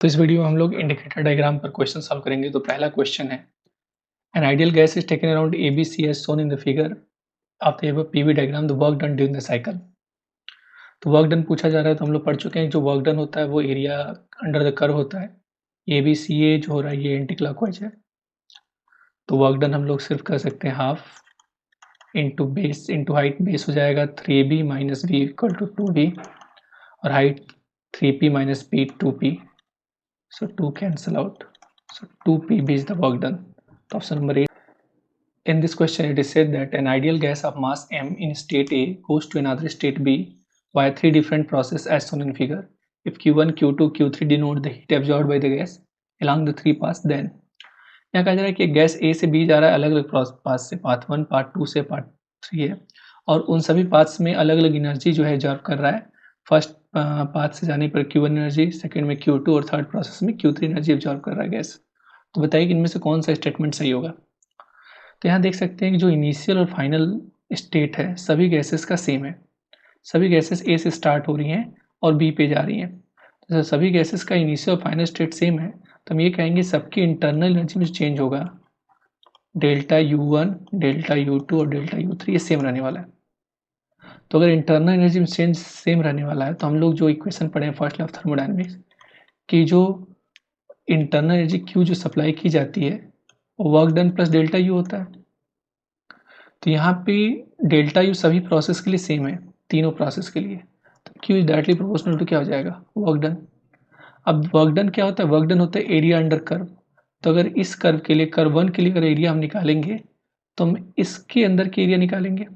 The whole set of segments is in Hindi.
तो इस वीडियो में हम लोग इंडिकेटर डायग्राम पर क्वेश्चन सॉल्व करेंगे। तो पहला क्वेश्चन है, an ideal gas is taken around ABC as shown in the figure of the above PV diagram the work done during the cycle. तो वर्क डन पूछा जा रहा है, तो हम लोग पढ़ चुके हैं जो वर्क डन होता है वो एरिया अंडर द कर्व होता है। ABCA जो हो रहा है ये एंटी क्लॉकवाइज है, तो वर्क डन हम लोग सिर्फ कर सकते हैं half into base into height. Base हो जाएगा 3B minus B equal to 2B और height 3P minus P 2P, so 2 cancel out, so 2PB is the work done. So option number 8. In this question it is said that an ideal gas of mass M in state A goes to another state B via three different processes as shown in figure. If Q1, Q2, Q3 denote the heat absorbed by the gas along the three paths, then यहाँ कहा जा रहा है कि गैस A से B जा रहा है अलग अलग पाथ से, पाथ 1, पार्ट 2 से पार्ट 3 है, और उन सभी पाथ्स में अलग अलग एनर्जी जो है एब्जॉर्ब कर रहा है। फर्स्ट पाथ से जाने पर Q1 एनर्जी, सेकंड में Q2 और थर्ड प्रोसेस में Q3 एनर्जी एब्जॉर्ब कर रहा है गैस। तो बताइए कि इनमें से कौन सा स्टेटमेंट सही होगा। तो यहाँ देख सकते हैं कि जो इनिशियल और फाइनल स्टेट है सभी गैसेस का सेम है। सभी गैसेस ए से स्टार्ट हो रही हैं और बी पे जा रही हैं। तो सभी गैसेस का इनिशियल और फाइनल स्टेट सेम है, तो हम ये कहेंगे सबकी इंटरनल एनर्जी में चेंज होगा डेल्टा U1, डेल्टा U2 और डेल्टा U3 ये सेम रहने वाला है। तो अगर इंटरनल एनर्जी में चेंज सेम रहने वाला है तो हम लोग जो इक्वेशन पढ़े हैं फर्स्ट लॉ ऑफ थर्मोडायनेमिक्स कि जो इंटरनल एनर्जी Q जो सप्लाई की जाती है वो work done plus delta U होता है। तो यहाँ पे डेल्टा U सभी प्रोसेस के लिए सेम है, तीनों प्रोसेस के लिए। तो Q is directly proportional to क्या हो जाएगा, वर्क डन। अब वर्क डन क्या होता है, वर्क डन होता है एरिया अंडर कर्व। तो अगर इस कर्व के लिए, कर्व 1 के लिए अगर एरिया हम निकालेंगे तो हम इसके अंदर की एरिया निकालेंगे।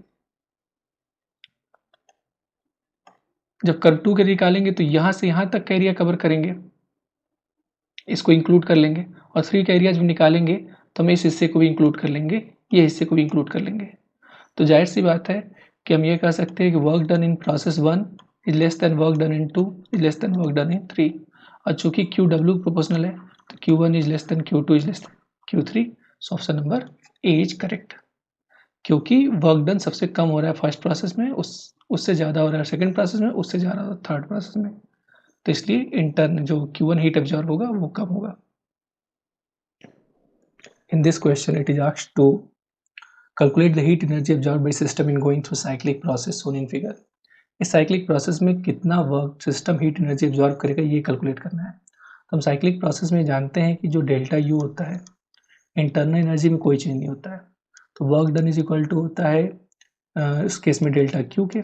जब कर्व 2 के निकालेंगे तो यहाँ से यहाँ तक का एरिया कवर करेंगे, इसको इंक्लूड कर लेंगे। और 3 का एरिया जब निकालेंगे तो हम इस हिस्से को भी इंक्लूड कर लेंगे, ये हिस्से को भी इंक्लूड कर लेंगे। तो जाहिर सी बात है कि हम ये कह सकते हैं कि work done in process 1 is less than work done in 2 is less than work done in 3। और चूंकि QW प्रोपोर्शनल है तो Q1 is less than Q2 is less than Q3। So option number A is correct, क्योंकि वर्क डन सबसे कम हो रहा है फर्स्ट प्रोसेस में, उससे ज़्यादा हो रहा है सेकंड प्रोसेस में, उससे ज़्यादा हो रहा है थर्ड प्रोसेस में। तो इसलिए इंटर्न जो Q1 हीट एब्जॉर्ब होगा वो कम होगा। In this question it is asked to calculate the heat energy absorb by system in going through cyclic process shown in figure. इस साइक्लिक प्रोसेस में कितना work system heat energy absorb करेगा ये कैलकुलेट करना है। तो हम साइक्लिक प्रोसेस में जानते हैं कि जो डेल्टा U होता है इंटरनल एनर्जी में कोई चेंज नहीं होता है, तो work done is equal to होता है इस केस में डेल्टा Q के,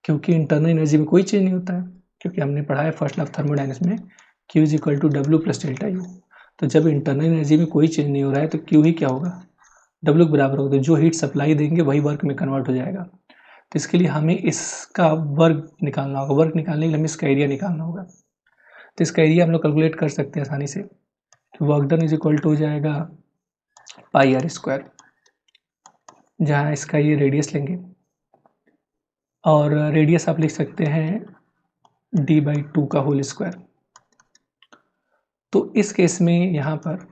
क्योंकि इंटरनल एनर्जी में कोई चेंज नहीं होता है, क्योंकि हमने पढ़ा है फर्स्ट लॉ ऑफ थर्मोडायनेमिक्स में Q is equal to W plus delta U। तो जब इंटरनल एनर्जी में कोई चेंज नहीं हो रहा है तो Q ही क्या होगा, W के बराबर होगा। तो जो हीट सप्लाई देंगे वही वर्क में कन्वर्ट हो जाएगा। तो इसके लिए हमें इसका वर्क निकालना होगा, वर्क निकालने के लिए हमें इसका एरिया निकालना होगा। तो इसका एरिया हम लोग कैलकुलेट कर सकते हैं आसानी से। तो work done is equal to हो जाएगा पाई आर स्क्वायर, जहाँ इसका ये रेडियस लेंगे और रेडियस आप लिख सकते हैं D/2 का होल स्क्वायर। तो इस केस में यहाँ पर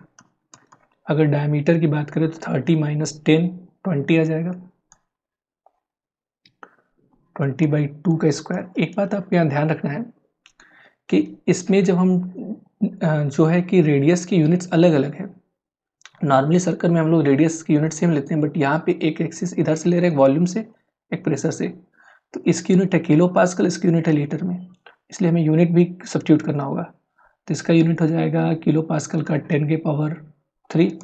अगर डायमीटर की बात करें तो 30 माइनस 10 20 आ जाएगा, 20/2 का स्क्वायर। एक बात आपको यहाँ ध्यान रखना है कि इसमें जब हम जो है कि रेडियस की यूनिट्स अलग अलग है। नॉर्मली सर्कल में हम लोग रेडियस की यूनिट सेम लेते हैं, बट यहाँ पे एक एक्सिस इधर से ले रहे हैं वॉल्यूम से, एक प्रेशर से। तो इसकी यूनिट है किलो पास्कल, इसकी यूनिट है लीटर में, इसलिए हमें यूनिट भी सब्स्टिट्यूट करना होगा। तो इसका यूनिट हो जाएगा किलो पास्कल का 10 के पावर 3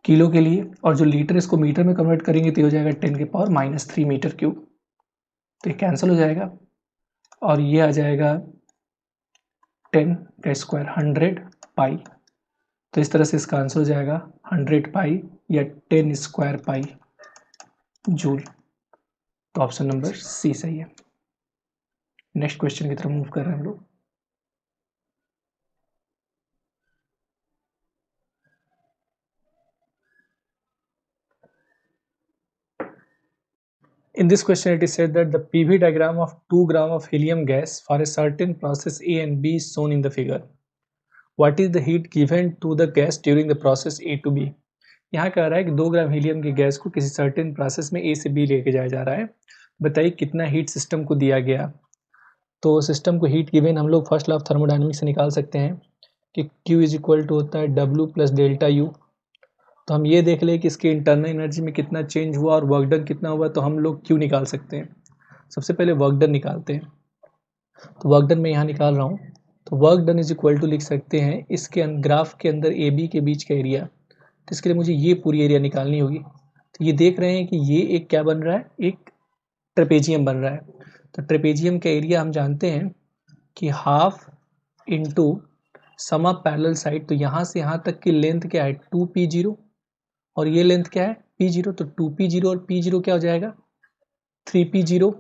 किलो के लिए, और जो लीटर इसको मीटर में कन्वर्ट करेंगे तो हो जाएगा 10 के पावर -3 मीटर क्यूब। तो ये कैंसिल हो जाएगा और ये आ जाएगा 10 का स्क्वायर 100 पाई। तो इस तरह से इसका आंसर हो जाएगा 100 पाई या 10 स्क्वायर पाई जूल। तो ऑप्शन नंबर सी सही है। नेक्स्ट क्वेश्चन की तरफ मूव कर रहे हैं हम लोग। In this question, it is said that the PV diagram of 2 gram of helium gas for a certain process A and B is shown in the figure. What is the heat given to the gas during the process A to B? यहाँ कह रहा है कि 2 ग्राम हीलियम की गैस को किसी सर्टेन प्रोसेस में A से B लेके जाया जा रहा है। बताइए कितना हीट सिस्टम को दिया गया। तो सिस्टम को हीट गिवन हम लोग फर्स्ट लॉ ऑफ थर्मोडायनेमिक्स से निकाल सकते हैं कि Q इज इक्वल टू होता है W प्लस डेल्टा U। तो हम ये देख लें कि इसके इंटरनल एनर्जी में कितना चेंज हुआ और वर्क डन कितना हुआ, तो हम लोग Q निकाल सकते हैं। सबसे पहले वर्क डन निकालते हैं। तो वर्क डन मैं यहाँ निकाल रहा हूँ। तो work done is equal to लिख सकते हैं इसके ग्राफ के अंदर ए बी के बीच का एरिया। तो इसके लिए मुझे ये पूरी एरिया निकालनी होगी। तो ये देख रहे हैं कि ये एक क्या बन रहा है, एक ट्रेपेजियम बन रहा है। तो ट्रेपेजियम का एरिया हम जानते हैं कि half into sum of parallel side. तो यहाँ से यहाँ तक की लेंथ क्या है 2p0 और ये लेंथ क्या है p0। तो 2p0 और p0 क्या हो जाएगा 3p0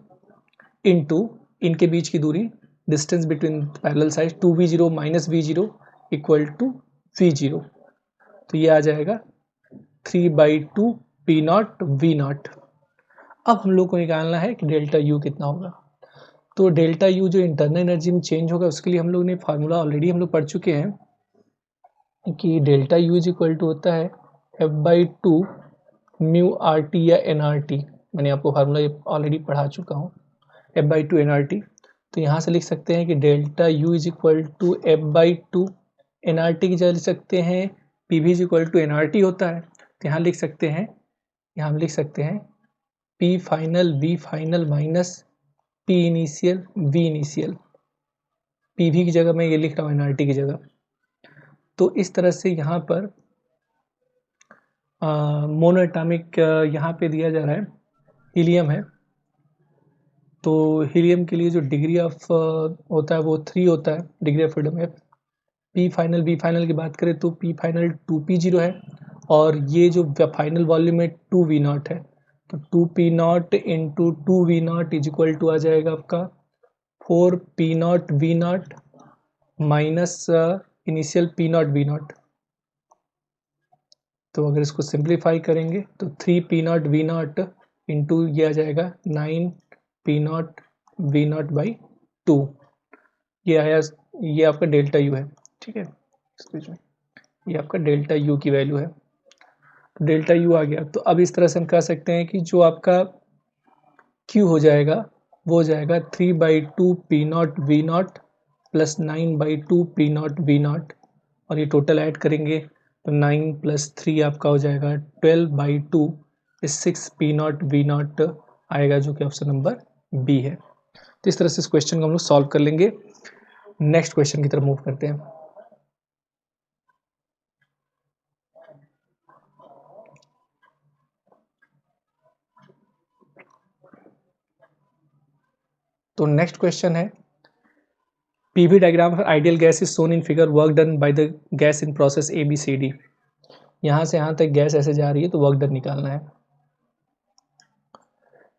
इंटू इनके बीच की दूरी distance between parallel side 2v0 minus v0 equal to v0। तो ये आ जाएगा 3/2 p0 v0। अब हम लोग को निकालना है कि डेल्टा U कितना होगा। तो डेल्टा U जो इंटरनल एनर्जी में चेंज होगा उसके लिए हम लोग ने फार्मूला ऑलरेडी हम लोग पढ़ चुके हैं कि delta U is equal to होता है F/2 म्यू RT या NRT। मैंने आपको फार्मूला ऑलरेडी पढ़ा चुका हूँ, F/2 NRT। तो यहाँ से लिख सकते हैं कि delta U is equal to F/2 NRT की जगह लिख सकते हैं PV is equal to NRT होता है। तो यहाँ लिख सकते हैं, यहाँ हम लिख सकते हैं P final V final minus P initial V initial. PV की जगह मैं ये लिख रहा हूँ NRT की जगह। तो इस तरह से यहाँ पर मोनो एटॉमिक यहाँ पे दिया जा रहा है हीलियम है। तो हीलियम के लिए जो डिग्री ऑफ होता है वो 3 होता है, डिग्री ऑफ फ्रीडम है। P फाइनल V फाइनल की बात करें तो P फाइनल 2p0 है और ये जो फाइनल वॉल्यूम है 2v0 है। तो 2p0 into 2v0 is equal to आ जाएगा आपका 4p0 v0 minus initial p0 v0। तो अगर इसको सिंप्लीफाई करेंगे तो 3p0 v0 इंटू ये आ जाएगा 9p0 v0 बाई 2। ये आया, ये आपका डेल्टा U है, ठीक है। एक्सक्यूज मी, ये आपका डेल्टा U की वैल्यू है। तो डेल्टा U आ गया। तो अब इस तरह से हम कह सकते हैं कि जो आपका Q हो जाएगा वो हो जाएगा 3/2 p0 v0 plus 9/2 p0 v0 और ये टोटल ऐड करेंगे तो 9 प्लस 3 आपका हो जाएगा 12/2 6 p0 v0 आएगा, जो कि ऑप्शन नंबर बी है। तो इस तरह से इस क्वेश्चन को हम लोग सॉल्व कर लेंगे। नेक्स्ट क्वेश्चन की तरफ मूव करते हैं। तो नेक्स्ट क्वेश्चन है PV diagram for ideal gas is shown in figure, work done by the gas in process ABCD। यहाँ से यहाँ तक गैस ऐसे जा रही है तो वर्क डन निकालना है।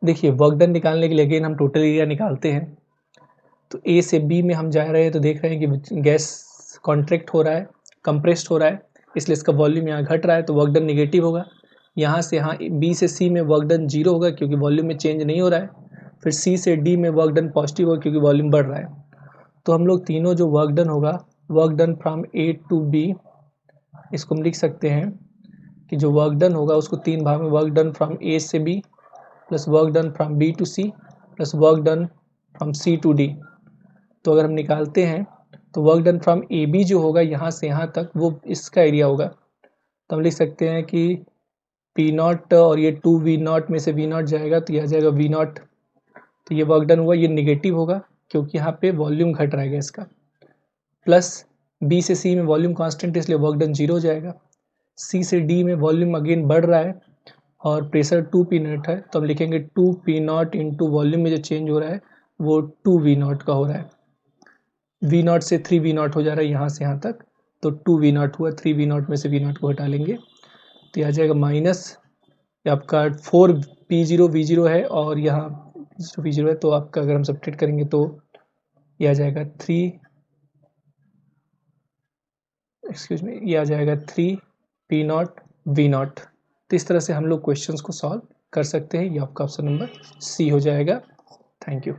देखिए वर्क डन निकालने के लिए अगेन हम टोटल एरिया निकालते हैं। तो A से B में हम जा रहे हैं तो देख रहे हैं कि गैस कॉन्ट्रैक्ट हो रहा है, कंप्रेस्ड हो रहा है, इसलिए इसका वॉल्यूम यहाँ घट रहा है तो वर्क डन निगेटिव होगा। यहाँ से यहाँ B से C में वर्क डन 0 होगा क्योंकि वॉल्यूम में चेंज नहीं हो रहा है। फिर C से D में वर्क डन पॉजिटिव होगा क्योंकि वॉल्यूम बढ़ रहा है। तो हम लोग तीनों जो वर्क डन होगा, work done from A to B, इसको हम लिख सकते हैं कि जो वर्क डन होगा उसको 3 भाग में, वर्क डन फ्रॉम A से B plus work done from B to C plus work done from C to D। तो अगर हम निकालते हैं तो वर्क डन फ्रॉम AB जो होगा यहाँ से यहाँ तक वो इसका एरिया होगा। तो हम लिख सकते हैं कि P0 और ये 2v0 में से v0 जाएगा तो यह जाएगा v0। तो ये वर्क डन हुआ, ये निगेटिव होगा क्योंकि यहाँ पे वॉल्यूम घट रहा है गैस का। प्लस B से C में वॉल्यूम कांस्टेंट है इसलिए वर्क डन 0 हो जाएगा। C से D में वॉल्यूम अगेन बढ़ रहा है और प्रेशर 2p0 है तो हम लिखेंगे 2p0 इंटू वॉल्यूम में जो चेंज हो रहा है वो 2v0 का हो रहा है। v0 से 3v0 हो जा रहा है यहाँ से यहाँ तक, तो 2v0 हुआ, 3v0 में से v0 को हटा लेंगे तो आ जाएगा माइनस आपका 4p0 v0 है और यहाँ v0 है तो आपका अगर हम सब्ट्रैक्ट करेंगे तो ये आ जाएगा 3, एक्सक्यूज मी, ये आ जाएगा 3p0 v0। तो इस तरह से हम लोग क्वेश्चंस को सॉल्व कर सकते हैं। ये आपका ऑप्शन नंबर सी हो जाएगा। Thank you.